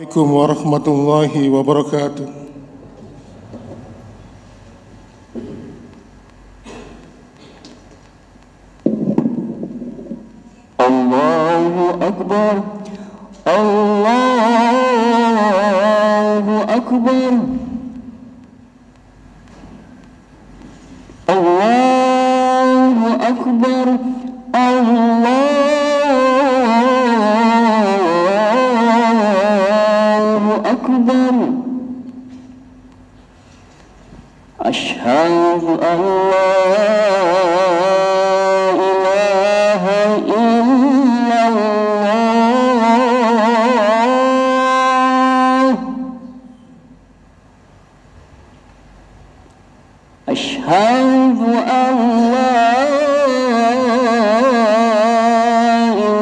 Assalamualaikum warahmatullahi wabarakatuh. Allahu Akbar, Allahu Akbar, Allahu Akbar, Allahu Akbar. Asyhadu an la أشهد أن لا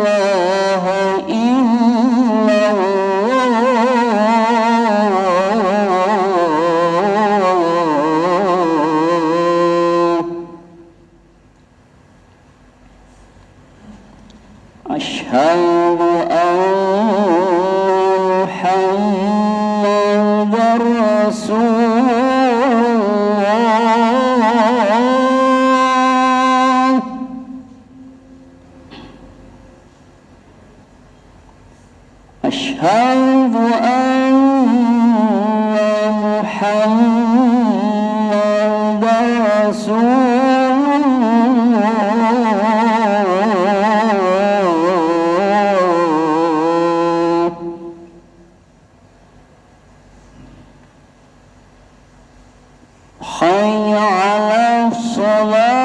إله إلا الله أشهد أن محمدًا رسول أشهد أن محمدًا رسول الله حي على الصلاة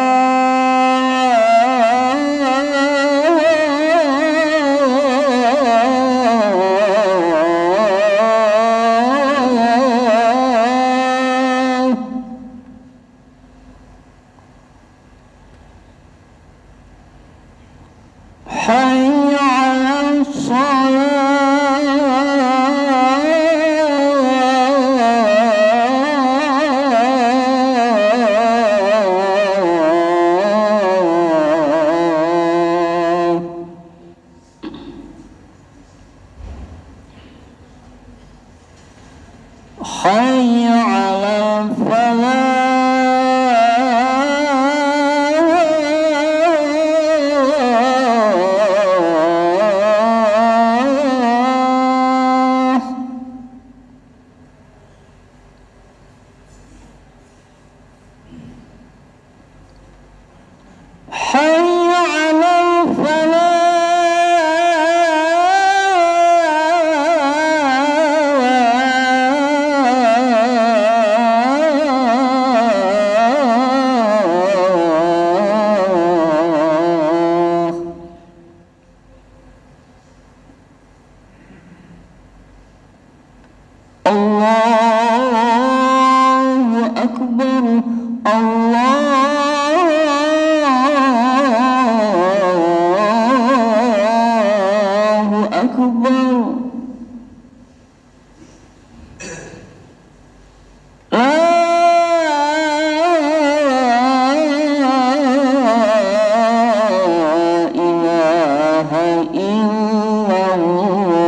حي على الصلاة حي على الفلاح حي على الفلاح الله أكبر الله أكبر لا إله إلا الله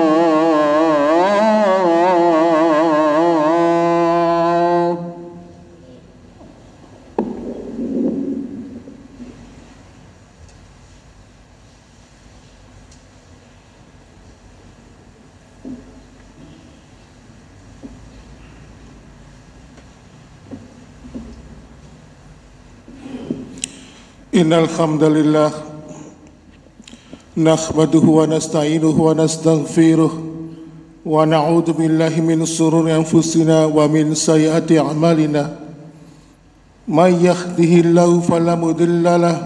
Innal hamdalillah nahmaduhu wa nasta'inuhu wa nastaghfiruh wa na'udzu billahi min shururi anfusina wa min sayyiati a'malina may yahdihillahu fala mudilla lahu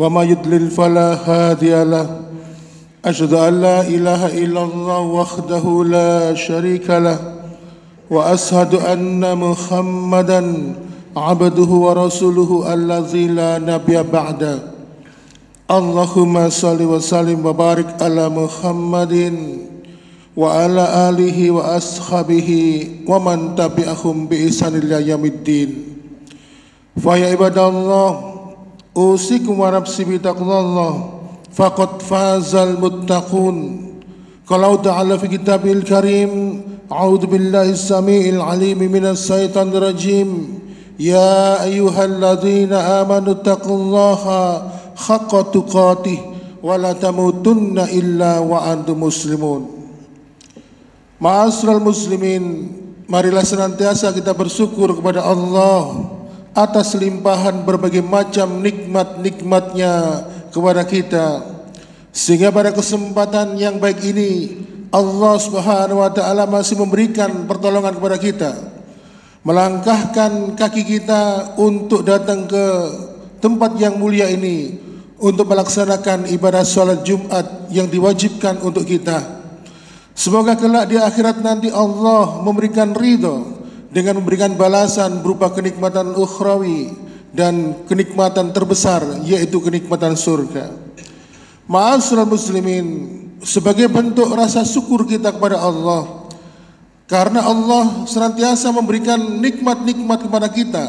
wa may yudlil fala hadiya lahu asyhadu an la ilaha illallah wahdahu la syarika lahu wa asyhadu anna Muhammadan abduhu wa rasuluhu allazi la nabiyya ba'da. Allahumma salli wa sallim wa barik ala Muhammadin wa ala alihi wa ashabihi wa man tabi'ahum bi ihsan ila yaumiddin. Fa ya ibadallah usikum wa nafsi bi taqwallah faqad fazal muttaqun Qala ta'ala fi kitabil karim, a'udzu billahi as-sami'il 'alim minas syaitonir rajim. Ya ayyuhalladzina amanu taqullaha haqqa tuqatih wa la tamutunna illa wa antum muslimun. Ma'asyiral muslimin, marilah senantiasa kita bersyukur kepada Allah atas limpahan berbagai macam nikmat-nikmatnya kepada kita, sehingga pada kesempatan yang baik ini Allah Subhanahu wa taala masih memberikan pertolongan kepada kita, melangkahkan kaki kita untuk datang ke tempat yang mulia ini untuk melaksanakan ibadah salat Jumat yang diwajibkan untuk kita. Semoga kelak di akhirat nanti Allah memberikan ridho dengan memberikan balasan berupa kenikmatan ukhrawi dan kenikmatan terbesar, yaitu kenikmatan surga. Ma'asyiral muslimin, sebagai bentuk rasa syukur kita kepada Allah, karena Allah senantiasa memberikan nikmat-nikmat kepada kita,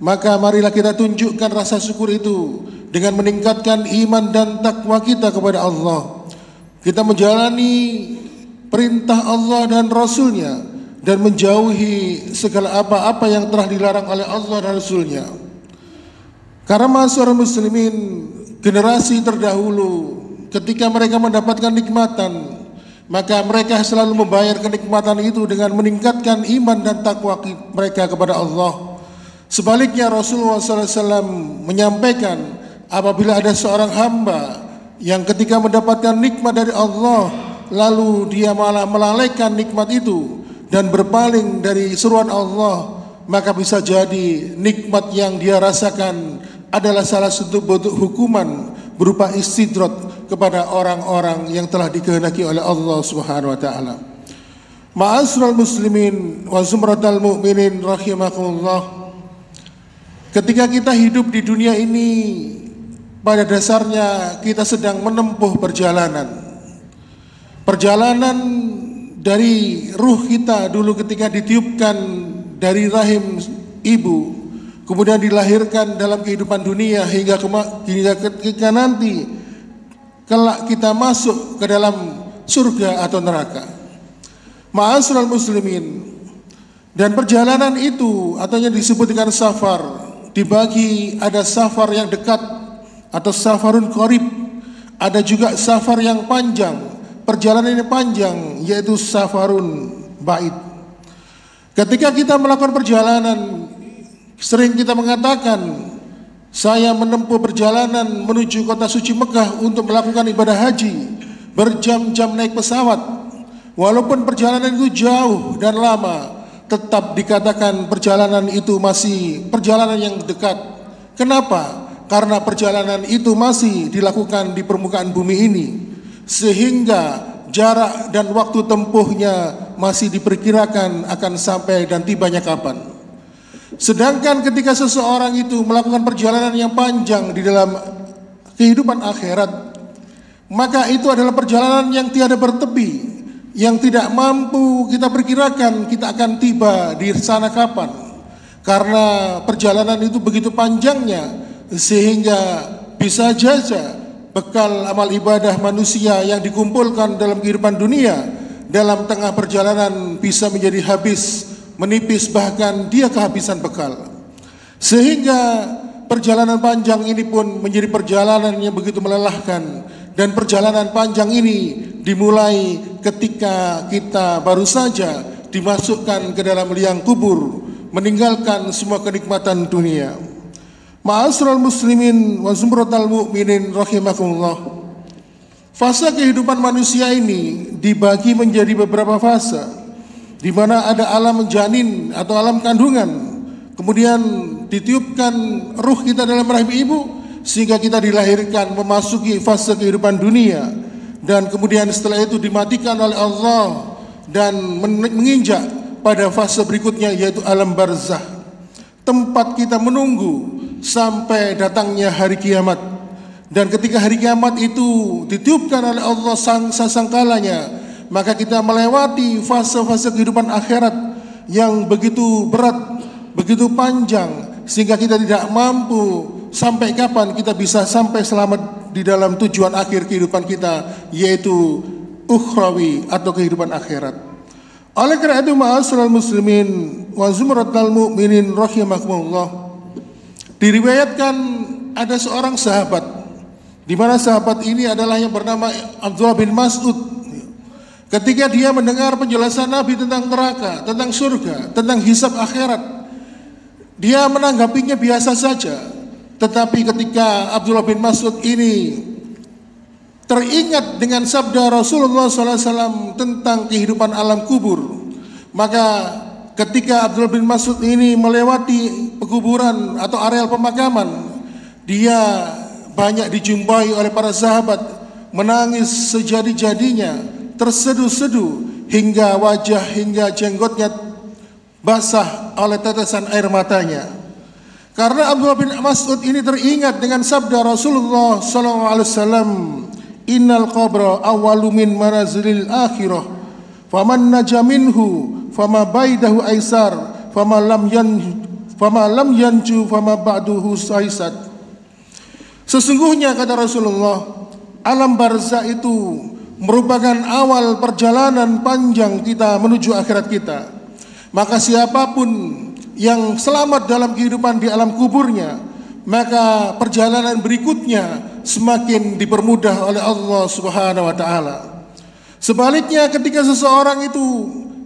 maka marilah kita tunjukkan rasa syukur itu dengan meningkatkan iman dan takwa kita kepada Allah. Kita menjalani perintah Allah dan Rasulnya dan menjauhi segala apa-apa yang telah dilarang oleh Allah dan Rasulnya. Karena ma'asyiral muslimin, generasi terdahulu ketika mereka mendapatkan nikmatan, maka mereka selalu membayar kenikmatan itu dengan meningkatkan iman dan takwa mereka kepada Allah. Sebaliknya Rasulullah SAW menyampaikan, apabila ada seorang hamba yang ketika mendapatkan nikmat dari Allah, lalu dia malah melalaikan nikmat itu dan berpaling dari seruan Allah, maka bisa jadi nikmat yang dia rasakan adalah salah satu bentuk hukuman berupa istidrat kepada orang-orang yang telah dikehendaki oleh Allah Subhanahu wa taala. Ma'asyiral muslimin wa zumratal mu'minin rahimakumullah. Ketika kita hidup di dunia ini, pada dasarnya kita sedang menempuh perjalanan. Perjalanan dari ruh kita dulu ketika ditiupkan dari rahim ibu, kemudian dilahirkan dalam kehidupan dunia hingga ketika nanti kelak kita masuk ke dalam surga atau neraka. Ma'asyiral muslimin, dan perjalanan itu atau yang disebut dengan safar dibagi, ada safar yang dekat atau safarun qarib, ada juga safar yang panjang. Perjalanan ini panjang, yaitu safarun ba'id. Ketika kita melakukan perjalanan, sering kita mengatakan, saya menempuh perjalanan menuju kota suci Mekah untuk melakukan ibadah haji, berjam-jam naik pesawat. Walaupun perjalanan itu jauh dan lama, tetap dikatakan perjalanan itu masih perjalanan yang dekat. Kenapa? Karena perjalanan itu masih dilakukan di permukaan bumi ini, sehingga jarak dan waktu tempuhnya masih diperkirakan akan sampai dan tibanya kapan. Sedangkan ketika seseorang itu melakukan perjalanan yang panjang di dalam kehidupan akhirat, maka itu adalah perjalanan yang tiada bertepi, yang tidak mampu kita perkirakan kita akan tiba di sana kapan. Karena perjalanan itu begitu panjangnya, sehingga bisa saja bekal amal ibadah manusia yang dikumpulkan dalam kehidupan dunia dalam tengah perjalanan bisa menjadi habis, menipis, bahkan dia kehabisan bekal. Sehingga perjalanan panjang ini pun menjadi perjalanan yang begitu melelahkan. Dan perjalanan panjang ini dimulai ketika kita baru saja dimasukkan ke dalam liang kubur, meninggalkan semua kenikmatan dunia. Ma'asyiral muslimin wa zumratal mu'minin rahimakumullah. Fase kehidupan manusia ini dibagi menjadi beberapa fase, di mana ada alam janin atau alam kandungan, kemudian ditiupkan ruh kita dalam rahim ibu sehingga kita dilahirkan memasuki fase kehidupan dunia, dan kemudian setelah itu dimatikan oleh Allah dan menginjak pada fase berikutnya, yaitu alam barzah, tempat kita menunggu sampai datangnya hari kiamat. Dan ketika hari kiamat itu ditiupkan oleh Allah sangkalanya, maka kita melewati fase-fase kehidupan akhirat yang begitu berat, begitu panjang, sehingga kita tidak mampu sampai kapan kita bisa sampai selamat di dalam tujuan akhir kehidupan kita, yaitu ukhrawi atau kehidupan akhirat. Oleh karena itu ma'asyiral muslimin wa zumratal mu'minin rahimakumullah, diriwayatkan ada seorang sahabat, di mana sahabat ini adalah yang bernama Abdullah bin Mas'ud. Ketika dia mendengar penjelasan Nabi tentang neraka, tentang surga, tentang hisab akhirat, dia menanggapinya biasa saja. Tetapi ketika Abdullah bin Mas'ud ini teringat dengan sabda Rasulullah SAW tentang kehidupan alam kubur, maka ketika Abdullah bin Mas'ud ini melewati pekuburan atau areal pemakaman, dia banyak dijumpai oleh para sahabat menangis sejadi-jadinya, terseduh-seduh hingga wajah hingga jenggotnya basah oleh tetesan air matanya. Karena Abdullah bin Mas'ud ini teringat dengan sabda Rasulullah SAW, innal qabra awwalu min manazilil akhirah, faman naja minhu fama baidahu aisar, fama lam yanju fama ba'duhu saisat. Sesungguhnya kata Rasulullah, alam barzah itu merupakan awal perjalanan panjang kita menuju akhirat kita. Maka siapapun yang selamat dalam kehidupan di alam kuburnya, maka perjalanan berikutnya semakin dipermudah oleh Allah Subhanahu wa taala. Sebaliknya ketika seseorang itu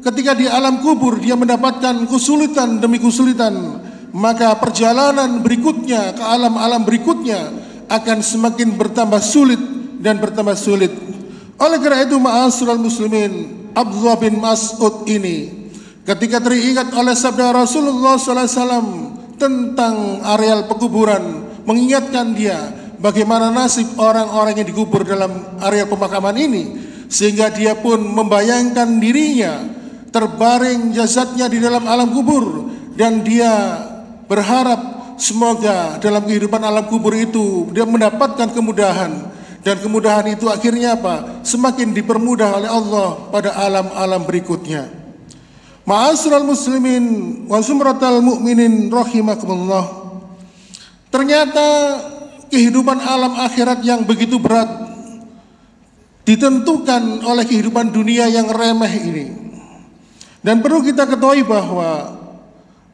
ketika di alam kubur dia mendapatkan kesulitan demi kesulitan, maka perjalanan berikutnya ke alam-alam berikutnya akan semakin bertambah sulit dan bertambah sulit. Oleh karena itu ma'asyiral muslimin, Abdullah bin Mas'ud ini ketika teringat oleh sabda Rasulullah SAW tentang areal pekuburan, mengingatkan dia bagaimana nasib orang-orang yang dikubur dalam areal pemakaman ini, sehingga dia pun membayangkan dirinya terbaring jasadnya di dalam alam kubur, dan dia berharap semoga dalam kehidupan alam kubur itu dia mendapatkan kemudahan. Dan kemudahan itu akhirnya apa? Semakin dipermudah oleh Allah pada alam-alam berikutnya. Ma'asyiral muslimin wa zumratal mu'minin rahimakumullah. Ternyata kehidupan alam akhirat yang begitu berat ditentukan oleh kehidupan dunia yang remeh ini. Dan perlu kita ketahui bahwa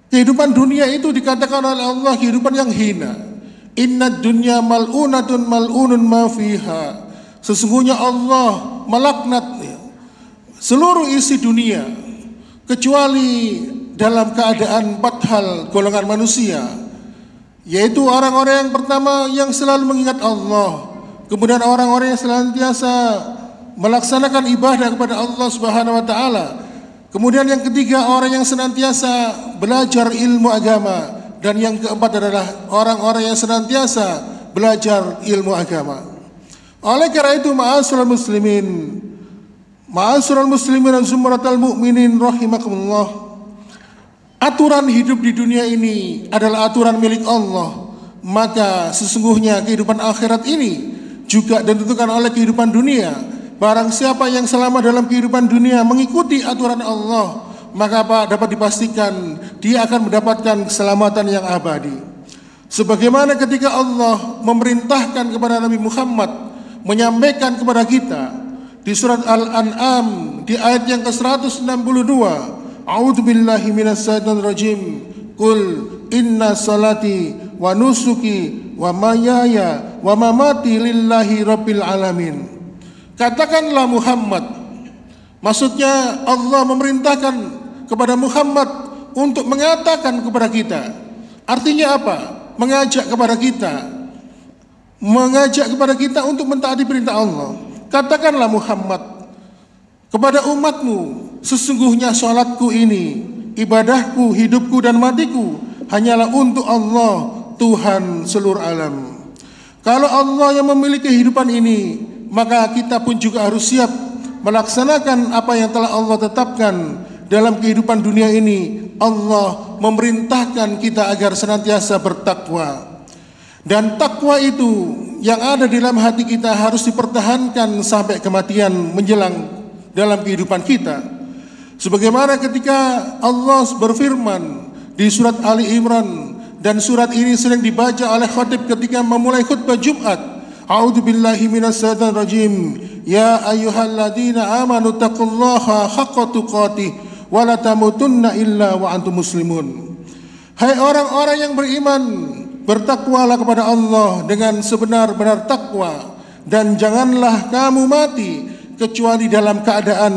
kehidupan dunia itu dikatakan oleh Allah kehidupan yang hina. Inna dunya mal'unatun mal'unun ma fiha. Sesungguhnya Allah melaknat seluruh isi dunia kecuali dalam keadaan 4 hal golongan manusia, yaitu orang-orang yang pertama yang selalu mengingat Allah, kemudian orang-orang yang senantiasa melaksanakan ibadah kepada Allah Subhanahu wa taala, kemudian yang ketiga orang yang senantiasa belajar ilmu agama, dan yang keempat adalah orang-orang yang senantiasa belajar ilmu agama. Oleh karena itu ma'asyiral muslimin dan zumratal mu'minin rahimakumullah, aturan hidup di dunia ini adalah aturan milik Allah. Maka sesungguhnya kehidupan akhirat ini juga ditentukan oleh kehidupan dunia. Barang siapa yang selama dalam kehidupan dunia mengikuti aturan Allah, maka dapat dipastikan dia akan mendapatkan keselamatan yang abadi. Sebagaimana ketika Allah memerintahkan kepada Nabi Muhammad menyampaikan kepada kita di surat Al-An'am di ayat yang ke-162, a'udzubillahi minasyaitonir rajim, qul inna salati wa nusuki wa mahyaya wa mamati lillahi rabbil alamin. Katakanlah Muhammad, maksudnya Allah memerintahkan kepada Muhammad untuk mengatakan kepada kita. Artinya apa? Mengajak kepada kita untuk mentaati perintah Allah. Katakanlah Muhammad kepada umatmu, sesungguhnya salatku ini, ibadahku, hidupku dan matiku hanyalah untuk Allah, Tuhan seluruh alam. Kalau Allah yang memiliki kehidupan ini, maka kita pun juga harus siap melaksanakan apa yang telah Allah tetapkan dalam kehidupan dunia ini. Allah memerintahkan kita agar senantiasa bertakwa, dan takwa itu yang ada di dalam hati kita harus dipertahankan sampai kematian menjelang dalam kehidupan kita. Sebagaimana ketika Allah berfirman di surat Ali Imran, dan surat ini sering dibaca oleh khatib ketika memulai khutbah Jumat. A'udzu billahi minasyaitonir rajim. Ya ayyuhalladzina amanu taqullaha haqqa tuqatih wa la tamutunna illa wa antum muslimun. Hai orang-orang yang beriman, bertakwalah kepada Allah dengan sebenar-benar takwa, dan janganlah kamu mati kecuali dalam keadaan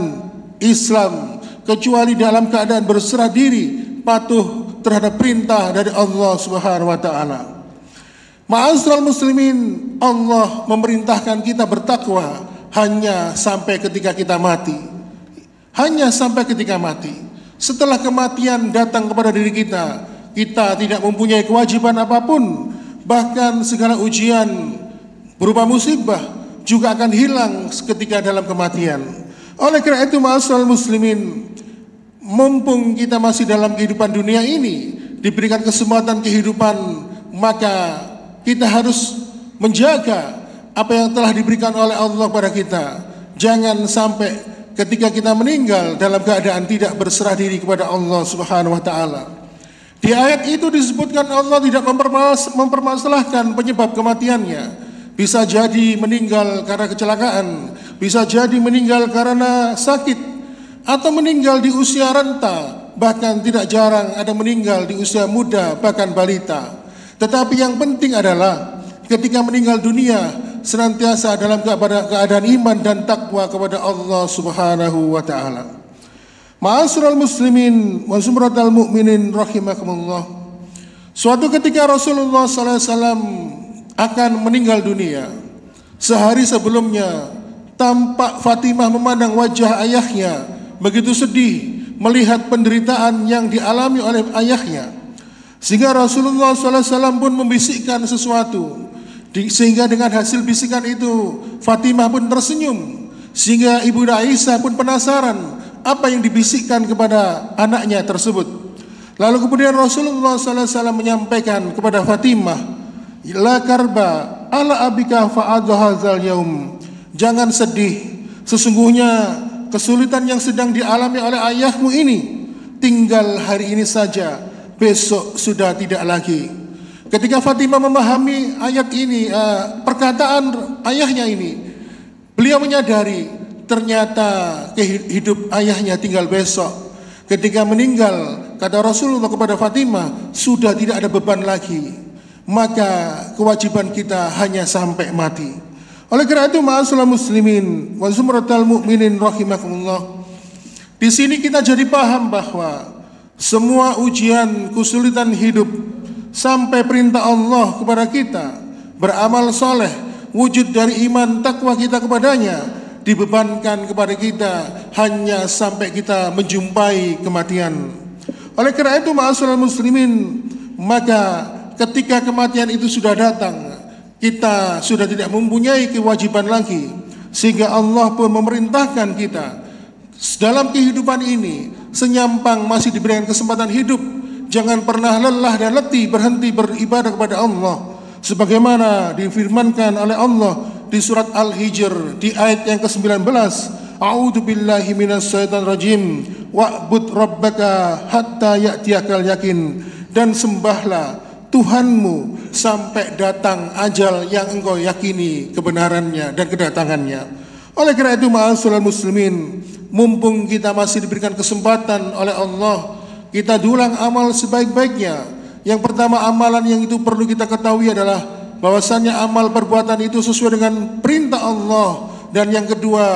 Islam, kecuali dalam keadaan berserah diri, patuh terhadap perintah dari Allah Subhanahu wa taala. Ma'asyiral muslimin, Allah memerintahkan kita bertakwa hanya sampai ketika kita mati. Hanya sampai ketika mati. Setelah kematian datang kepada diri kita, kita tidak mempunyai kewajiban apapun. Bahkan segala ujian berupa musibah juga akan hilang ketika dalam kematian. Oleh karena itu, ma'asyiral muslimin, mumpung kita masih dalam kehidupan dunia ini, diberikan kesempatan kehidupan, maka kita harus menjaga apa yang telah diberikan oleh Allah kepada kita. Jangan sampai ketika kita meninggal dalam keadaan tidak berserah diri kepada Allah Subhanahu wa taala. Di ayat itu disebutkan Allah tidak mempermasalahkan penyebab kematiannya. Bisa jadi meninggal karena kecelakaan, bisa jadi meninggal karena sakit, atau meninggal di usia renta. Bahkan tidak jarang ada meninggal di usia muda, bahkan balita. Tetapi yang penting adalah ketika meninggal dunia senantiasa dalam keadaan iman dan takwa kepada Allah Subhanahu wa taala. Ma'asyiral muslimin wa sumratal mu'minin rahimakumullah. Suatu ketika Rasulullah sallallahu alaihi wasallam akan meninggal dunia. Sehari sebelumnya tampak Fatimah memandang wajah ayahnya begitu sedih melihat penderitaan yang dialami oleh ayahnya. Sehingga Rasulullah SAW pun membisikkan sesuatu, sehingga dengan hasil bisikan itu Fatimah pun tersenyum, sehingga Ibunda Aisyah pun penasaran apa yang dibisikkan kepada anaknya tersebut. Lalu kemudian Rasulullah SAW menyampaikan kepada Fatimah, la karba ala abika fa'adha hadzal yaum. Jangan sedih, sesungguhnya kesulitan yang sedang dialami oleh ayahmu ini tinggal hari ini saja, besok sudah tidak lagi. Ketika Fatimah memahami ayat ini, perkataan ayahnya ini, beliau menyadari ternyata hidup ayahnya tinggal besok. Ketika meninggal, kata Rasulullah kepada Fatimah, sudah tidak ada beban lagi, maka kewajiban kita hanya sampai mati. Oleh karena itu, ma'asyiral muslimin wa zumratal mu'minin rahimakumullah, di sini kita jadi paham bahwa semua ujian, kesulitan hidup, sampai perintah Allah kepada kita beramal soleh, wujud dari iman takwa kita kepadanya, dibebankan kepada kita hanya sampai kita menjumpai kematian. Oleh karena itu, ma'asyiral muslimin, maka ketika kematian itu sudah datang, kita sudah tidak mempunyai kewajiban lagi, sehingga Allah pun memerintahkan kita dalam kehidupan ini, senyampang masih diberikan kesempatan hidup, jangan pernah lelah dan letih berhenti beribadah kepada Allah, sebagaimana difirmankan oleh Allah di surat Al-Hijr di ayat yang ke-19, A'udzu billahi minasyaitonir rajim wa'bud rabbaka hatta ya'tiyakal yakin, dan sembahlah Tuhanmu sampai datang ajal yang engkau yakini kebenarannya dan kedatangannya. Oleh karena itu, ma'asyiral muslimin, mumpung kita masih diberikan kesempatan oleh Allah, kita dulang amal sebaik-baiknya. Yang pertama, amalan yang itu perlu kita ketahui adalah bahwasannya amal perbuatan itu sesuai dengan perintah Allah, dan yang kedua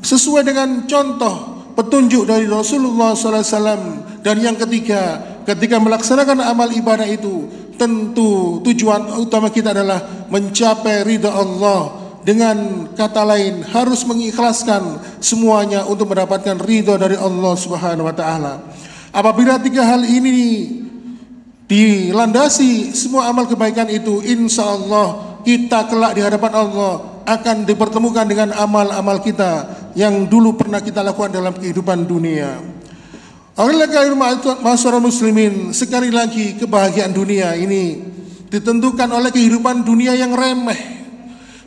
sesuai dengan contoh petunjuk dari Rasulullah SAW, dan yang ketiga, ketika melaksanakan amal ibadah itu, tentu tujuan utama kita adalah mencapai ridha Allah. Dengan kata lain, harus mengikhlaskan semuanya untuk mendapatkan ridha dari Allah Subhanahu wa taala. Apabila tiga hal ini dilandasi, semua amal kebaikan itu, insya Allah kita kelak di hadapan Allah akan dipertemukan dengan amal-amal kita yang dulu pernah kita lakukan dalam kehidupan dunia. Oleh karena masyarakat muslimin, sekali lagi kebahagiaan dunia ini ditentukan oleh kehidupan dunia yang remeh.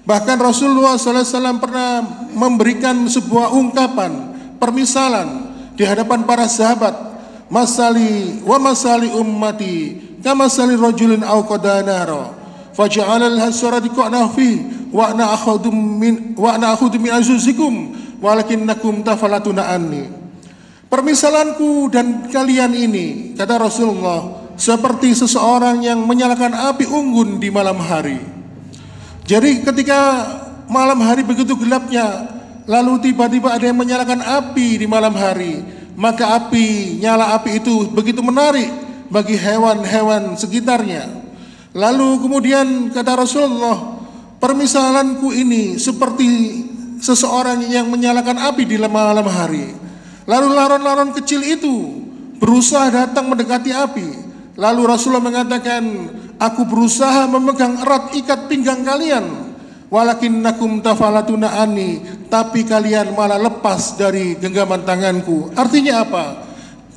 Bahkan Rasulullah SAW pernah memberikan sebuah ungkapan, permisalan di hadapan para sahabat, masali wa masali ummati kamasali rajulin aw qadanara faj'alal hasarati qa'na fi wa ana akhudum min azuzikum walakinnakum tafalatuna anni. Permisalanku dan kalian ini, kata Rasulullah, seperti seseorang yang menyalakan api unggun di malam hari. Jadi ketika malam hari begitu gelapnya, lalu tiba-tiba ada yang menyalakan api di malam hari, maka nyala api itu begitu menarik bagi hewan-hewan sekitarnya. Lalu kemudian kata Rasulullah, permisalanku ini seperti seseorang yang menyalakan api di malam hari. Lalu laron-laron kecil itu berusaha datang mendekati api. Lalu Rasulullah mengatakan, aku berusaha memegang erat ikat pinggang kalian, walakinnakum tafalatuna anni, tapi kalian malah lepas dari genggaman tanganku. Artinya apa?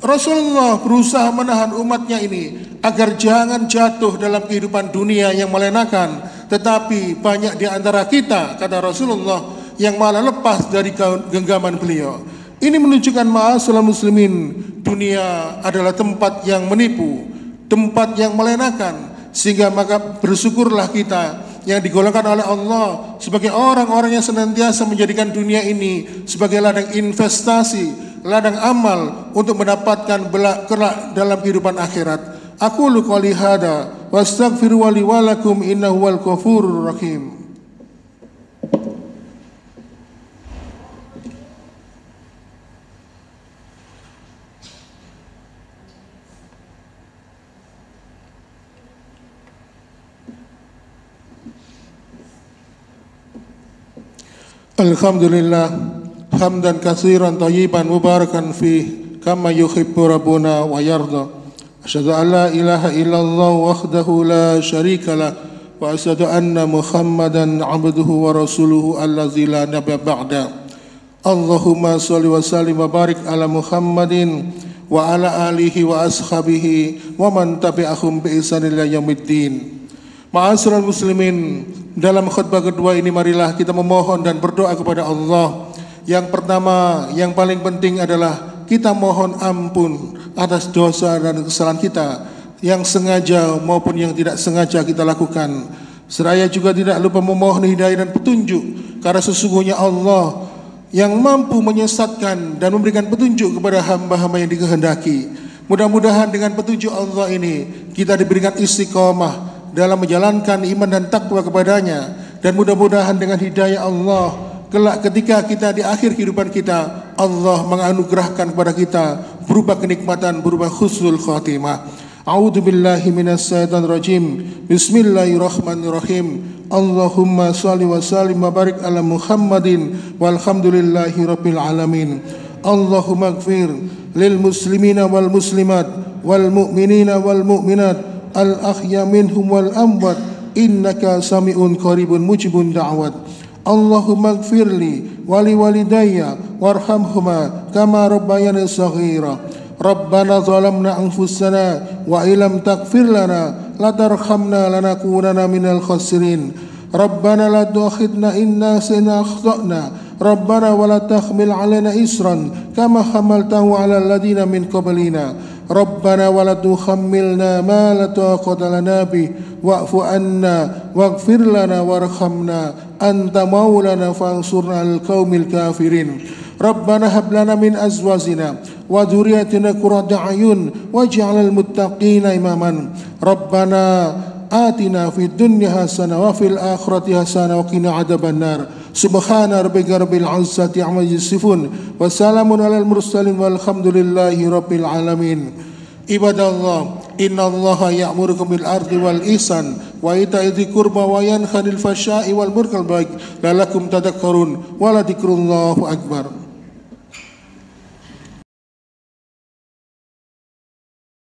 Rasulullah berusaha menahan umatnya ini agar jangan jatuh dalam kehidupan dunia yang melenakan. Tetapi banyak di antara kita, kata Rasulullah, yang malah lepas dari genggaman beliau. Ini menunjukkan ma'asyiral muslimin, dunia adalah tempat yang menipu, tempat yang melenakan. Sehingga maka bersyukurlah kita yang digolongkan oleh Allah sebagai orang-orang yang senantiasa menjadikan dunia ini sebagai ladang investasi, ladang amal untuk mendapatkan kelak dalam kehidupan akhirat. Aqulu qouli hada wastaghfiru li wa lakum innahu wal ghafurur rahim. Alhamdulillah hamdan katsiran thayyiban mubarakan fih kama yuhibbu rabbuna wa yarda. Asyhadu an la ilaha illallah wahdahu la syarika lah wa asyhadu anna Muhammadan abduhu wa rasuluhu allazi la nabiyya ba'da. Allahumma shalli wa sallim wa barik ala Muhammadin wa ala alihi wa ashabihi wa man tabi'ahum bi ihsan ila yaumiddin. Ma'asyiral muslimin, dalam khutbah kedua ini marilah kita memohon dan berdoa kepada Allah. Yang pertama, yang paling penting adalah kita mohon ampun atas dosa dan kesalahan kita yang sengaja maupun yang tidak sengaja kita lakukan. Seraya juga tidak lupa memohon hidayah dan petunjuk, karena sesungguhnya Allah yang mampu menyesatkan dan memberikan petunjuk kepada hamba-hamba yang dikehendaki. Mudah-mudahan dengan petunjuk Allah ini kita diberikan istiqomah dalam menjalankan iman dan takwa kepadanya, dan mudah-mudahan dengan hidayah Allah kelak ketika kita di akhir kehidupan kita, Allah menganugerahkan kepada kita berupa kenikmatan, berupa husnul khatimah. A'udzu billahi minasyaitonir rajim. Bismillahirrahmanirrahim. Allahumma shalli wa sallim wa barik ala Muhammadin walhamdulillahi rabbil alamin. Allahumma ighfir lil muslimina wal muslimat wal mu'minina wal mu'minat al-ahya minhum wal amwat innaka sami'un qaribun mujibun da'wat. Allahumma ighfirli wa li walidayya warhamhuma kama rabbayani shaghira. Rabbana zalamna anfusana wa illam taghfir lana la tarhamna lanakunanna minal khasirin. Rabbana la tu'akhidna in nasina akhtana. Rabbana wa la tahmil 'alaina isran kama hamaltahu 'alal ladina min qablina. Rabbana wa la tuhammilna ma la taqata lana bih wa'fu anna waghfir lana warhamna anta maulana fansurna 'alal qaumil kafirin. Rabbana hab lana min azwajina wa dhurriyyatina qurrata a'yun waj'alnal muttaqina imaman. Rabbana atina fid dunya hasanah wa fil akhirati hasanah wa qina adzabannar. Subhana rabbika rabbil izzati amma yasifun wa salamun alal mursalin walhamdulillahi rabbil alamin. Ibadallah, innallaha ya'murukum bil ardi wal ihsan wa ita'i dzil qurba wa yanha 'anil fahsya'i wal munkari wal baghi la'allakum tadhakkarun wa la dzikrullahi akbar.